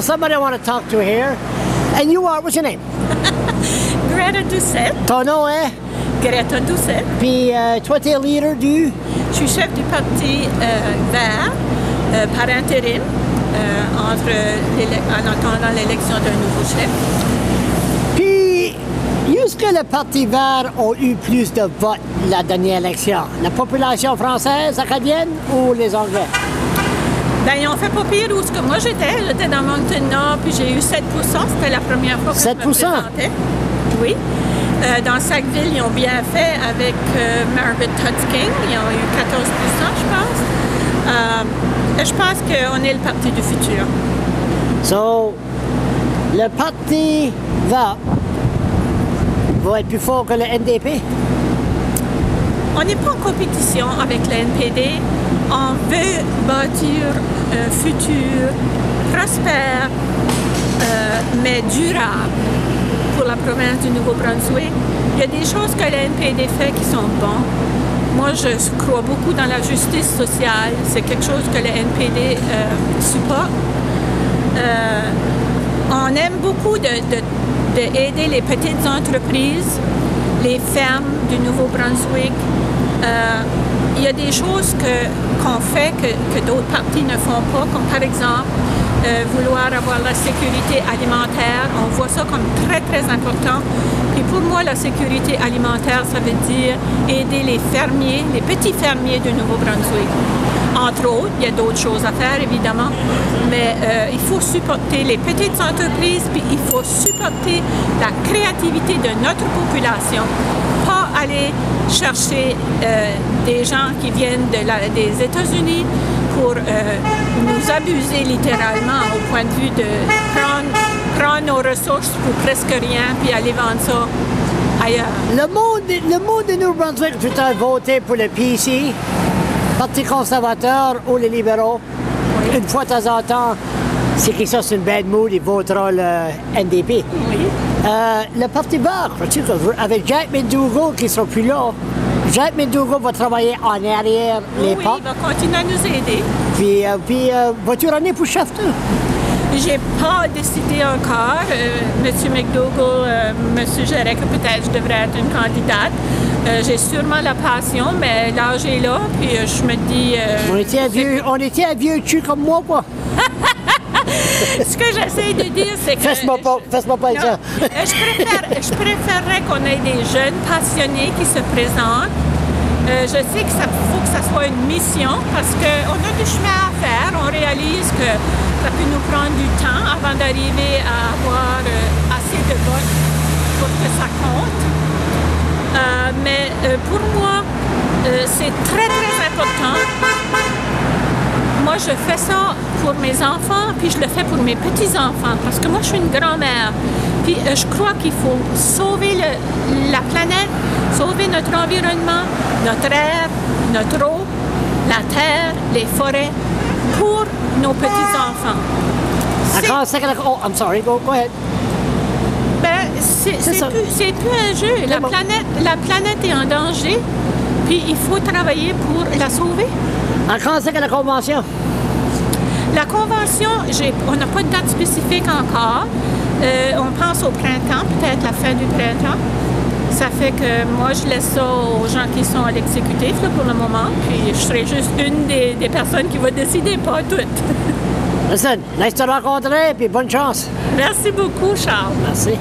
Somebody I want to talk to here. And you are, what's your name? Greta Doucette. Ton nom est? Greta Doucette. Puis toi, t'es leader du? Je suis chef du parti Vert par intérim en attendant l'élection d'un nouveau chef. Puis, est-ce que le Parti Vert a eu plus de votes la dernière élection? La population française, acadienne ou les Anglais? Ben, ils ont fait pas pire où moi j'étais. J'étais dans Moncton Nord, puis j'ai eu 7 %. C'était la première fois que 7 je me présentais. Oui. Dans Sackville, ils ont bien fait avec Margaret Tutts King. Ils ont eu 14 % je pense qu'on est le parti du futur. So, le Parti Vert va être plus fort que le NDP? On n'est pas en compétition avec le NPD. On veut bâtir un futur prospère, mais durable pour la province du Nouveau-Brunswick. Il y a des choses que le NPD fait qui sont bonnes. Moi, je crois beaucoup dans la justice sociale. C'est quelque chose que le NPD supporte. On aime beaucoup d'aider les petites entreprises, les fermes du Nouveau-Brunswick. Il y a des choses qu'on fait que d'autres partis ne font pas, comme par exemple vouloir avoir la sécurité alimentaire. On voit ça comme très, très important. Et pour moi, la sécurité alimentaire, ça veut dire aider les fermiers, les petits fermiers du Nouveau-Brunswick. Entre autres, il y a d'autres choses à faire, évidemment, mais il faut supporter les petites entreprises, puis il faut supporter la créativité de notre population. Pas aller chercher des gens qui viennent des États-Unis pour nous abuser littéralement au point de vue de prendre nos ressources pour presque rien puis aller vendre ça ailleurs. Le monde de New Brunswick peut voter pour le PC, Parti conservateur ou les libéraux. Oui. Une fois de temps en temps, si quelqu'un c'est une bad mood, il votera le NDP. Oui. Le Parti Vert, avec Jack McDougall qui ne sera plus là, Jack McDougall va travailler en arrière les Oui, portes. il va continuer à nous aider. Puis vas-tu runner pour chef, toi? J'ai pas décidé encore. M. McDougall me suggérait que peut-être je devrais être une candidate. J'ai sûrement la passion, mais l'âge est là, puis je me dis... on était un vieux cul comme moi, quoi. Ce que j'essaie de dire, c'est que... Fais-moi pas ça. Je préférerais qu'on ait des jeunes passionnés qui se présentent. Je sais qu'il faut que ça soit une mission parce qu'on a du chemin à faire. On réalise que ça peut nous prendre du temps avant d'arriver à avoir assez de votes pour que ça compte. Mais pour moi, c'est très, très important. Moi, je fais ça pour mes enfants, puis je le fais pour mes petits-enfants, parce que moi, je suis une grand-mère. Puis je crois qu'il faut sauver la planète, sauver notre environnement, notre air, notre eau, la terre, les forêts, pour nos petits-enfants. Oh, I'm sorry, go ahead. Ben, c'est plus un jeu. La planète est en danger, puis il faut travailler pour la sauver. En quand c'est que la convention? La convention, on n'a pas de date spécifique encore. On pense au printemps, peut-être la fin du printemps. Ça fait que moi, je laisse ça aux gens qui sont à l'exécutif pour le moment. Puis je serai juste une des personnes qui va décider, pas toutes. Listen, nice te rencontrer, puis bonne chance. Merci beaucoup, Charles. Merci.